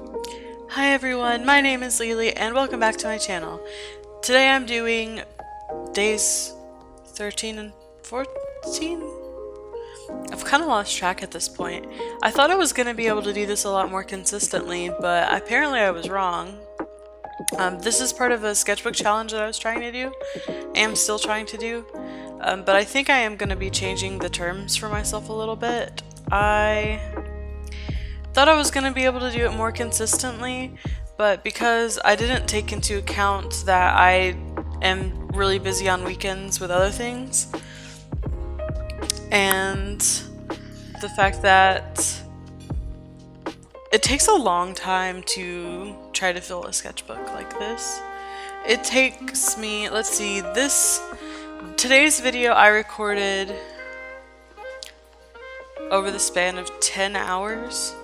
Hi everyone, my name is Lily and welcome back to my channel. Today I'm doing days 13 and 14? I've kind of lost track at this point. I thought I was going to be able to do this a lot more consistently, but apparently I was wrong. This is part of a sketchbook challenge that I was trying to do, am still trying to do, but I think I am going to be changing the terms for myself a little bit. I thought I was going to be able to do it more consistently, but because I didn't take into account that I am really busy on weekends with other things, and the fact that it takes a long time to try to fill a sketchbook like this. It takes me, let's see, today's video I recorded over the span of 10 hours.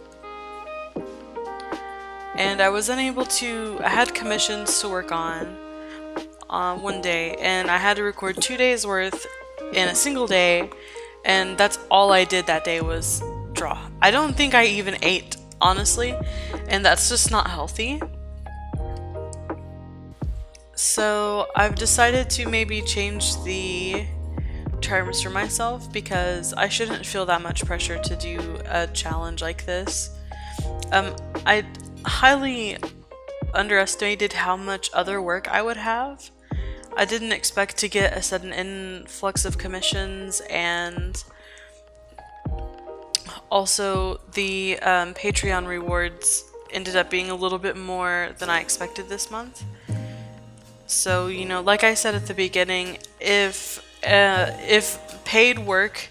And I was unable to, I had commissions to work on one day, and I had to record 2 days worth in a single day, and that's all I did that day was draw. I don't think I even ate, honestly, and that's just not healthy. So I've decided to maybe change the terms for myself because I shouldn't feel that much pressure to do a challenge like this. I highly underestimated how much other work I would have. I didn't expect to get a sudden influx of commissions, and also the Patreon rewards ended up being a little bit more than I expected this month. So, you know, like I said at the beginning, if paid work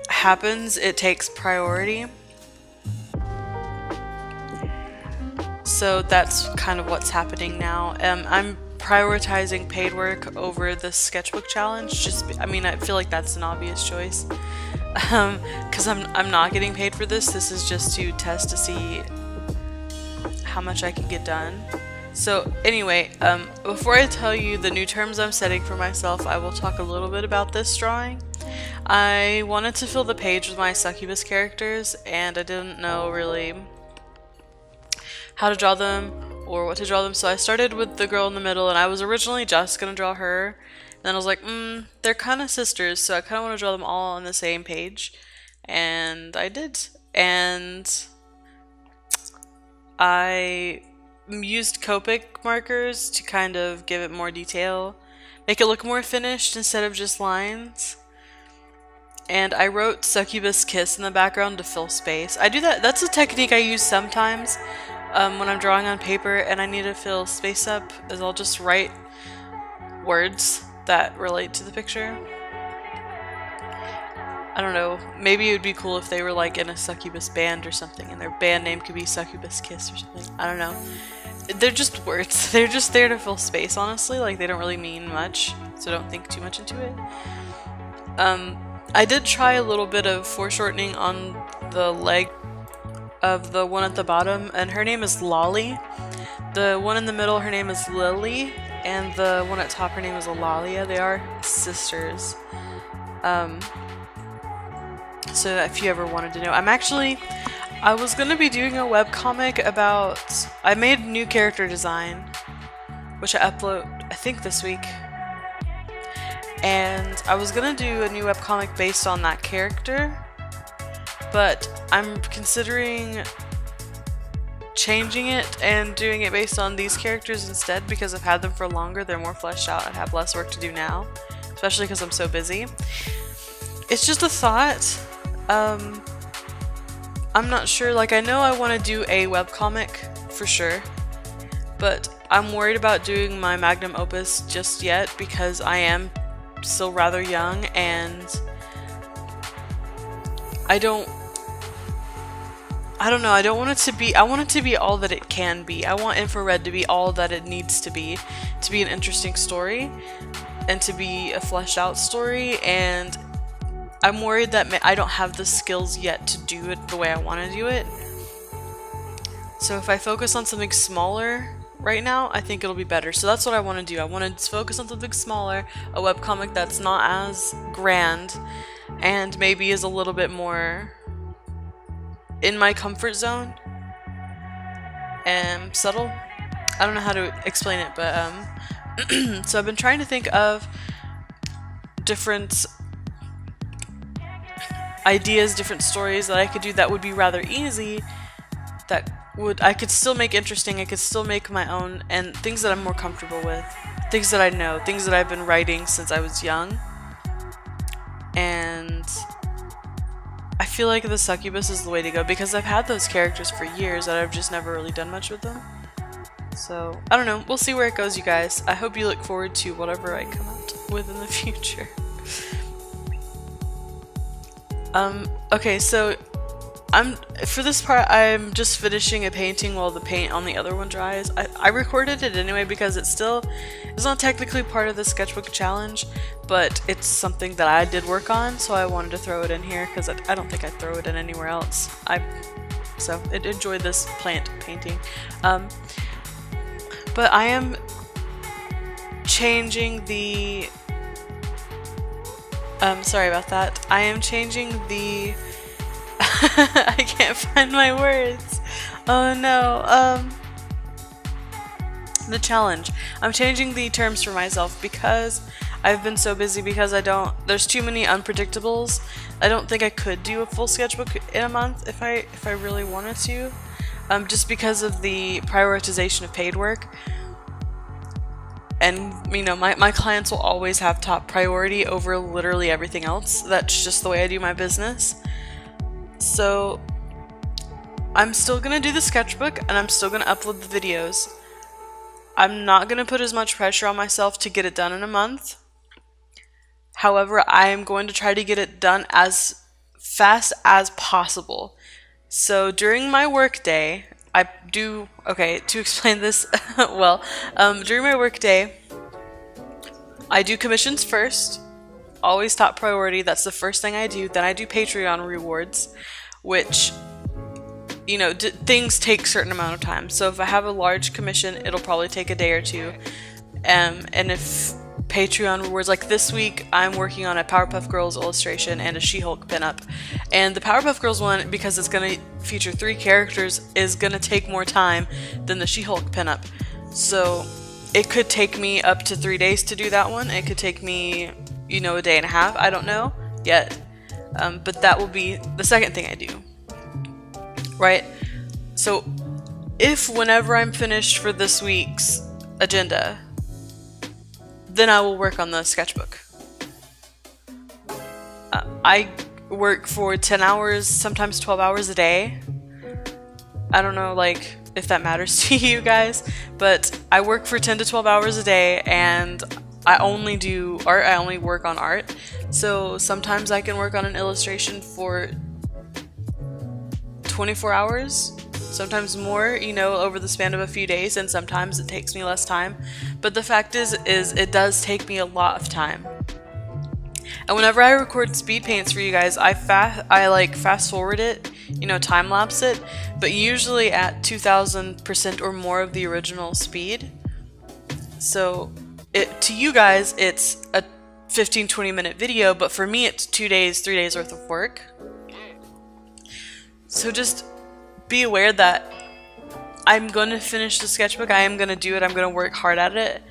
happens, it takes priority. So that's kind of what's happening now. I'm prioritizing paid work over the sketchbook challenge. I mean, I feel like that's an obvious choice. Because I'm not getting paid for this. This is just to test to see how much I can get done. So anyway, before I tell you the new terms I'm setting for myself, I will talk a little bit about this drawing. I wanted to fill the page with my succubus characters, and I didn't know really how to draw them or what to draw them, so I started with the girl in the middle, and I was originally just gonna draw her, and then I was like, they're kind of sisters, so I kind of want to draw them all on the same page, and I did. And I used Copic markers to kind of give it more detail, make it look more finished instead of just lines. And I wrote succubus kiss in the background to fill space. I do that, that's a technique I use sometimes when I'm drawing on paper and I need to fill space up, is I'll just write words that relate to the picture. I don't know, maybe it would be cool if they were like in a succubus band or something and their band name could be Succubus Kiss or something. I don't know. They're just words. They're just there to fill space, honestly. Like, they don't really mean much, so don't think too much into it. I did try a little bit of foreshortening on the leg of the one at the bottom, and her name is Lolly. The one in the middle, her name is Lily, and the one at top, her name is Eulalia. They are sisters. So if you ever wanted to know, I was gonna be doing a webcomic about, I made new character design, which I upload, I think this week. And I was gonna do a new webcomic based on that character, but I'm considering changing it and doing it based on these characters instead because I've had them for longer, they're more fleshed out, I have less work to do now, especially because I'm so busy. It's just a thought. I'm not sure, like, I know I want to do a webcomic for sure, but I'm worried about doing my magnum opus just yet because I am still rather young, and I don't know, I don't want it to be, I want it to be all that it can be. I want Infrared to be all that it needs to be an interesting story, and to be a fleshed out story, and I'm worried that I don't have the skills yet to do it the way I want to do it. So if I focus on something smaller right now, I think it'll be better. So that's what I want to do. I want to focus on something smaller, a webcomic that's not as grand, and maybe is a little bit more in my comfort zone. subtle. I don't know how to explain it, but so I've been trying to think of different ideas, different stories that I could do that would be rather easy, that I could still make interesting, I could still make my own, and things that I'm more comfortable with, things that I know, things that I've been writing since I was young. And I feel like the succubus is the way to go because I've had those characters for years and I've just never really done much with them. So, I don't know, we'll see where it goes, you guys. I hope you look forward to whatever I come out with in the future. Okay, so for this part, I'm just finishing a painting while the paint on the other one dries. I recorded it anyway because it's not technically part of the sketchbook challenge, but it's something that I did work on, so I wanted to throw it in here because I don't think I'd throw it in anywhere else. So I enjoyed this plant painting. But I am changing the... sorry about that. I am changing the... I can't find my words. Oh no. The challenge. I'm changing the terms for myself because I've been so busy because there's too many unpredictables. I don't think I could do a full sketchbook in a month if I really wanted to. Just because of the prioritization of paid work. And, you know, my clients will always have top priority over literally everything else. That's just the way I do my business. So, I'm still gonna do the sketchbook and I'm still gonna upload the videos. I'm not gonna put as much pressure on myself to get it done in a month. However, I am going to try to get it done as fast as possible. So during my work day, to explain this well, during my work day, I do commissions first, always top priority, that's the first thing I do. Then I do Patreon rewards, which, you know, things take a certain amount of time. So if I have a large commission, it'll probably take a day or two. And if Patreon rewards, like this week, I'm working on a Powerpuff Girls illustration and a She-Hulk pinup. And the Powerpuff Girls one, because it's going to feature 3 characters, is going to take more time than the She-Hulk pinup. So it could take me up to 3 days to do that one. It could take me, you know, a day and a half. I don't know yet. But that will be the second thing I do. Right? So if whenever I'm finished for this week's agenda, then I will work on the sketchbook. I work for 10 hours, sometimes 12 hours a day. I don't know, like, if that matters to you guys, but I work for 10 to 12 hours a day, and I only do art, I only work on art. So sometimes I can work on an illustration for 24 hours, sometimes more, you know, over the span of a few days, and sometimes it takes me less time. But the fact is it does take me a lot of time. And whenever I record speed paints for you guys, I fast forward it, you know, time lapse it, but usually at 2000% or more of the original speed. So to you guys, it's a 15-20 minute video, but for me it's 2 days, 3 days worth of work. So just be aware that I'm going to finish the sketchbook, I am going to do it, I'm going to work hard at it,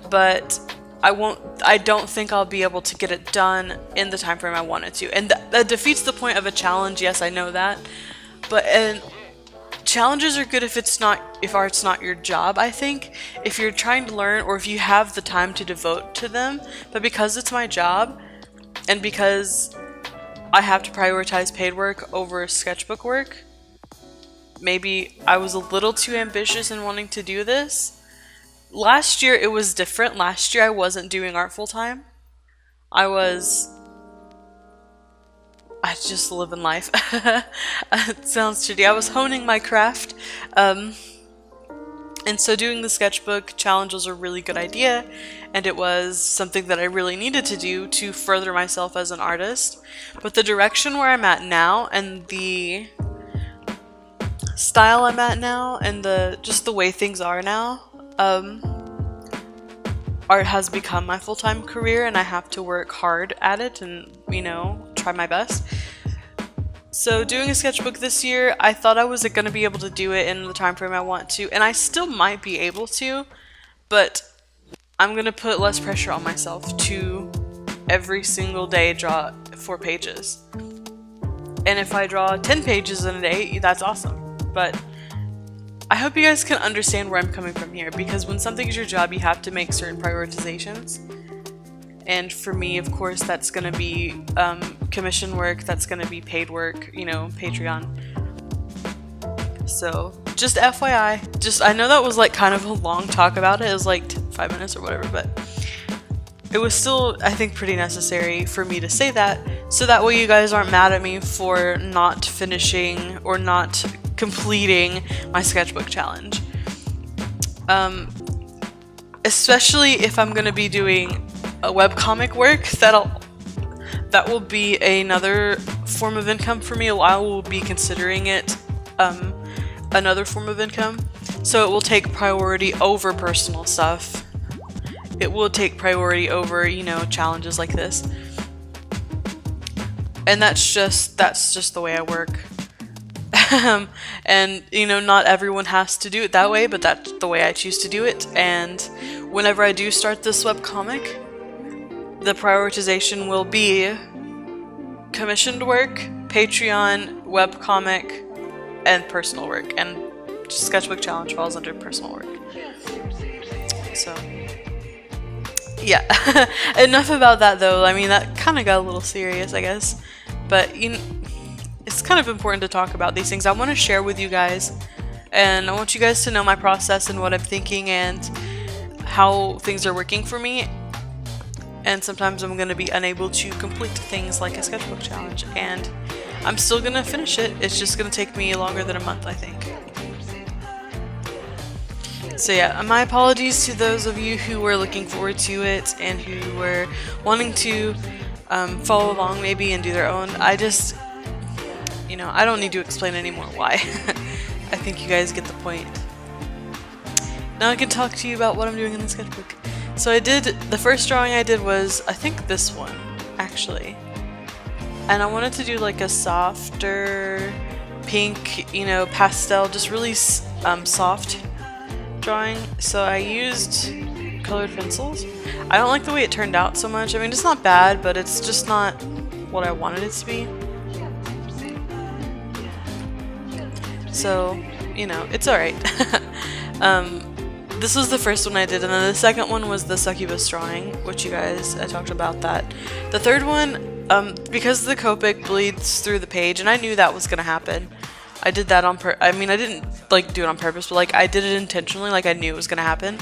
but I don't think I'll be able to get it done in the time frame I wanted to. And that defeats the point of a challenge, yes, I know that. But challenges are good if art's not your job, I think. If you're trying to learn or if you have the time to devote to them. But because it's my job and because I have to prioritize paid work over sketchbook work, maybe I was a little too ambitious in wanting to do this. Last year it was different. Last year I wasn't doing art full time. I just living life. It sounds shitty. I was honing my craft. And so doing the sketchbook challenge was a really good idea, and it was something that I really needed to do to further myself as an artist. But the direction where I'm at now and the style I'm at now and just the way things are now, art has become my full-time career and I have to work hard at it and, you know, try my best. So doing a sketchbook this year, I thought I was going to be able to do it in the time frame I want to, and I still might be able to, but I'm going to put less pressure on myself to every single day draw 4 pages. And if I draw 10 pages in a day, that's awesome. But I hope you guys can understand where I'm coming from here, because when something is your job, you have to make certain prioritizations. And for me, of course, that's going to be commission work, that's going to be paid work, you know, Patreon. So, just FYI. I know that was like kind of a long talk about it. It was like 5 minutes or whatever, but it was still, I think, pretty necessary for me to say that, so that way you guys aren't mad at me for not finishing or not completing my sketchbook challenge. Especially if I'm going to be doing a webcomic work, that will be another form of income for me. I will be considering it another form of income, so it will take priority over personal stuff. It will take priority over, you know, challenges like this. And that's just the way I work. And, you know, not everyone has to do it that way, but that's the way I choose to do it. And whenever I do start this webcomic, the prioritization will be commissioned work, Patreon, webcomic, and personal work. And sketchbook challenge falls under personal work. So, yeah. Enough about that, though. I mean, that kind of got a little serious, I guess. But, you know, it's kind of important to talk about these things. I want to share with you guys, and I want you guys to know my process and what I'm thinking and how things are working for me. And sometimes I'm going to be unable to complete things like a sketchbook challenge, and I'm still going to finish it. It's just going to take me longer than a month, I think. So yeah, my apologies to those of you who were looking forward to it and who were wanting to follow along maybe and do their own. I just, you know, I don't need to explain anymore why. I think you guys get the point. Now I can talk to you about what I'm doing in the sketchbook. So the first drawing I did was, I think this one, actually. And I wanted to do like a softer pink, you know, pastel, just really soft drawing. So I used colored pencils. I don't like the way it turned out so much. I mean, it's not bad, but it's just not what I wanted it to be. So, you know, it's alright. This was the first one I did, and then the second one was the succubus drawing, which you guys, I talked about that. The third one, because the Copic bleeds through the page, and I knew that was gonna happen. I did that on I mean, I didn't like do it on purpose, but like I did it intentionally, like I knew it was gonna happen.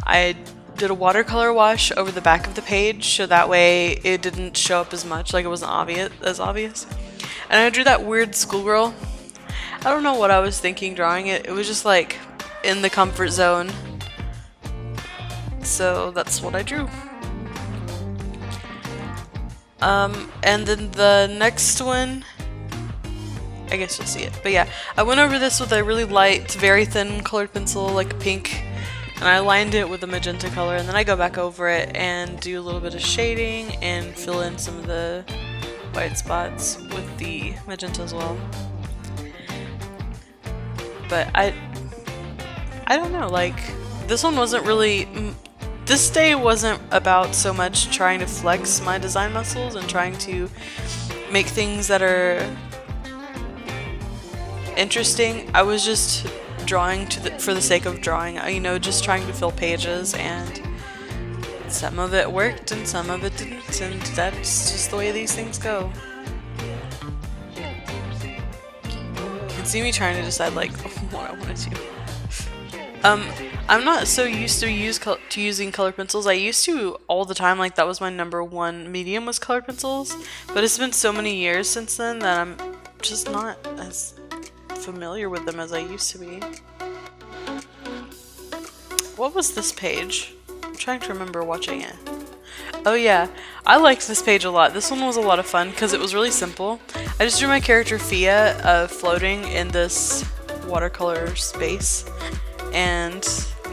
I did a watercolor wash over the back of the page, so that way it didn't show up as much, like it wasn't obvious. And I drew that weird schoolgirl. I don't know what I was thinking drawing it. It was just like in the comfort zone. So that's what I drew. And then the next one, I guess you'll see it. But yeah, I went over this with a really light, very thin colored pencil, like pink, and I lined it with a magenta color, and then I go back over it and do a little bit of shading and fill in some of the white spots with the magenta as well. But I don't know, like, this one wasn't really, this day wasn't about so much trying to flex my design muscles and trying to make things that are interesting. I was just drawing for the sake of drawing, you know, just trying to fill pages, and some of it worked and some of it didn't, and that's just the way these things go. You can see me trying to decide like what I want to do. I'm not so used to using colored pencils. I used to all the time, like that was my #1 medium was colored pencils, but it's been so many years since then that I'm just not as familiar with them as I used to be. What was this page? I'm trying to remember watching it. Oh yeah, I liked this page a lot. This one was a lot of fun because it was really simple. I just drew my character Fia floating in this watercolor space, and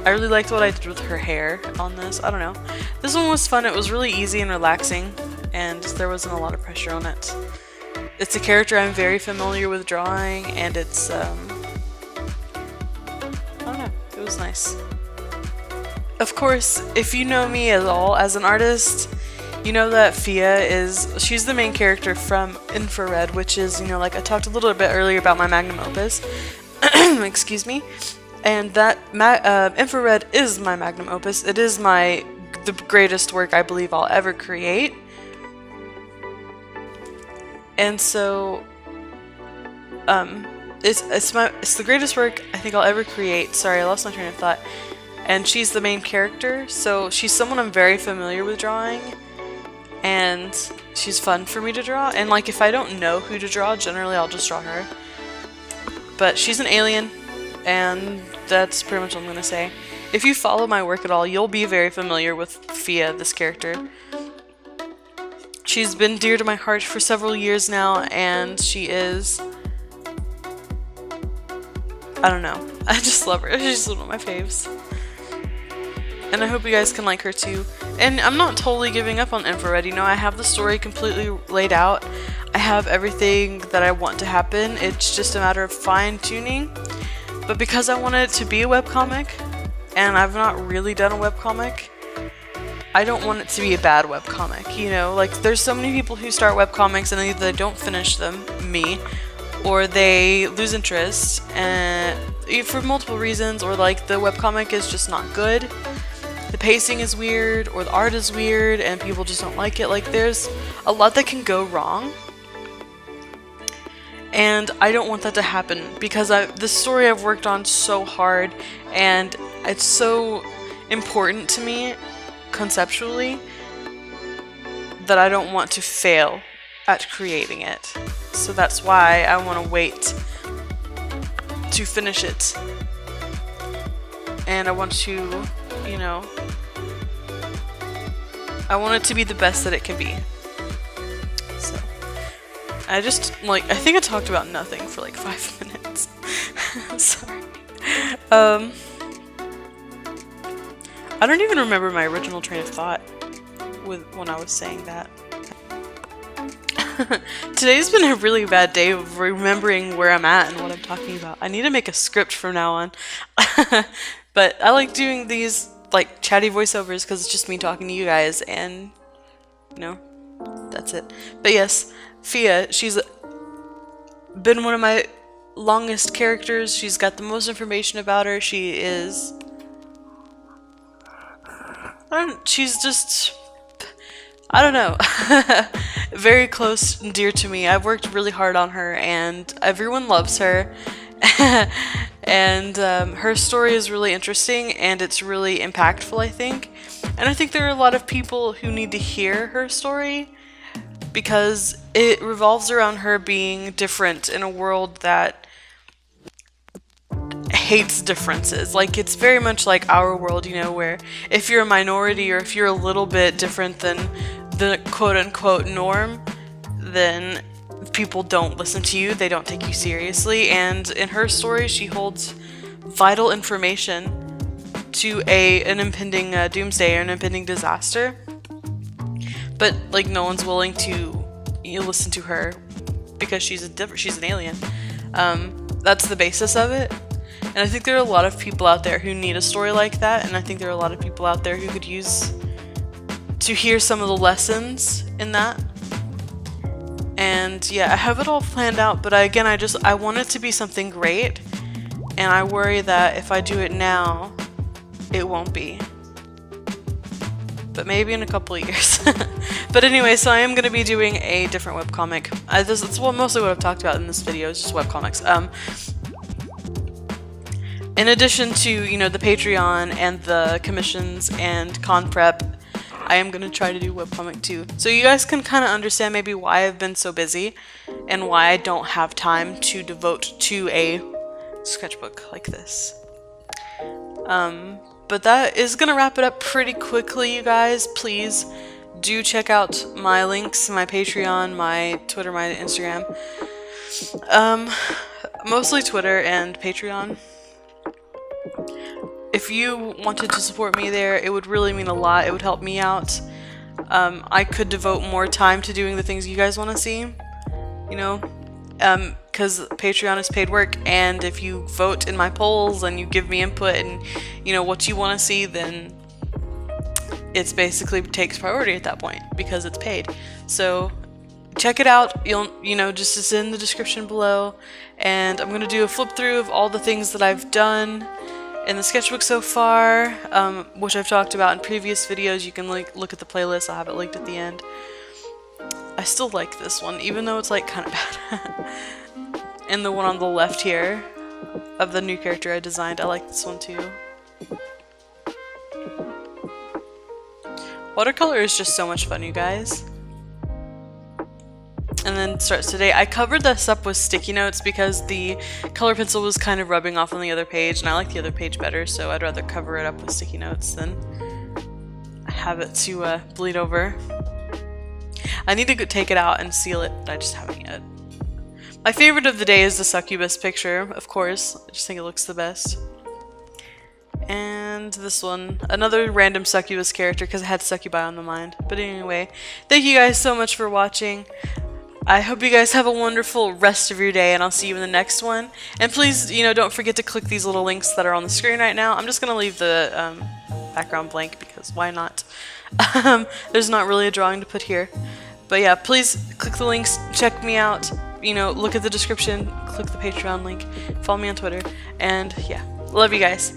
I really liked what I did with her hair on this. I don't know. This one was fun. It was really easy and relaxing, and there wasn't a lot of pressure on it. It's a character I'm very familiar with drawing, and it's, I don't know, it was nice. Of course, if you know me at all as an artist, you know that she's the main character from Infrared, which is, you know, like I talked a little bit earlier about my magnum opus. Excuse me. And that Infrared is my magnum opus. It is the greatest work I believe I'll ever create. And so, it's the greatest work I think I'll ever create. Sorry, I lost my train of thought. And she's the main character, so she's someone I'm very familiar with drawing, and she's fun for me to draw. And like, if I don't know who to draw, generally I'll just draw her. But she's an alien, and that's pretty much what I'm gonna say. If you follow my work at all, you'll be very familiar with Fia, this character. She's been dear to my heart for several years now, and she is... I don't know. I just love her. She's one of my faves. And I hope you guys can like her too. And I'm not totally giving up on Infrared, you know, I have the story completely laid out. I have everything that I want to happen. It's just a matter of fine-tuning. But because I wanted it to be a webcomic, and I've not really done a webcomic, I don't want it to be a bad webcomic, you know? Like, there's so many people who start webcomics and either they don't finish them, me, or they lose interest, and for multiple reasons, or like the webcomic is just not good. The pacing is weird, or the art is weird, and people just don't like it. Like, there's a lot that can go wrong. And I don't want that to happen, because this story I've worked on so hard, and it's so important to me, conceptually, that I don't want to fail at creating it. So that's why I want to wait to finish it. And I want to, you know, I want it to be the best that it can be. So, I think I talked about nothing for like 5 minutes. Sorry. I don't even remember my original train of thought when I was saying that. Today's been a really bad day of remembering where I'm at and what I'm talking about. I need to make a script from now on. But I like doing these like chatty voiceovers because it's just me talking to you guys, and you know, that's it. But yes, Fia, she's been one of my longest characters. She's got the most information about her. She's just, I don't know, very close and dear to me. I've worked really hard on her, and everyone loves her. And her story is really interesting, and it's really impactful, I think. And I think there are a lot of people who need to hear her story, because it revolves around her being different in a world that hates differences. Like, it's very much like our world, you know, where if you're a minority or if you're a little bit different than the quote-unquote norm, then people don't listen to you, they don't take you seriously. And in her story, she holds vital information to an impending doomsday or an impending disaster, but like no one's willing to listen to her because she's an alien. That's the basis of it. And I think there are a lot of people out there who need a story like that, and I think there are a lot of people out there who could use to hear some of the lessons in that. And yeah, I have it all planned out, but I want it to be something great, and I worry that if I do it now, it won't be. But maybe in a couple of years. But anyway, so I am going to be doing a different webcomic. That's mostly what I've talked about in this video, is just webcomics. In addition to, you know, the Patreon and the commissions and con prep, I am going to try to do webcomic too. So you guys can kind of understand maybe why I've been so busy and why I don't have time to devote to a sketchbook like this. But that is going to wrap it up pretty quickly, you guys. Please do check out my links, my Patreon, my Twitter, my Instagram. Mostly Twitter and Patreon. If you wanted to support me there, it would really mean a lot. It would help me out. I could devote more time to doing the things you guys want to see. you know, because Patreon is paid work, and if you vote in my polls and you give me input and, you know, what you want to see, then it's basically takes priority at that point because it's paid. So check it out. You know, just it's in the description below, and I'm gonna do a flip through of all the things that I've done in the sketchbook so far, which I've talked about in previous videos. You can look at the playlist. I'll have it linked at the end. I still like this one, even though it's like kind of bad. And the one on the left here of the new character I designed, I like this one too. Watercolor is just so much fun, you guys. And then starts today. I covered this up with sticky notes because the color pencil was kind of rubbing off on the other page, and I like the other page better, so I'd rather cover it up with sticky notes than have it to bleed over. I need to take it out and seal it, but I just haven't yet. My favorite of the day is the succubus picture, of course. I just think it looks the best. And this one, another random succubus character because I had succubi on the mind. But anyway, thank you guys so much for watching. I hope you guys have a wonderful rest of your day, and I'll see you in the next one. And please, you know, don't forget to click these little links that are on the screen right now. I'm just going to leave the background blank because why not? There's not really a drawing to put here. But yeah, please click the links, check me out, you know, look at the description, click the Patreon link, follow me on Twitter, and yeah, love you guys.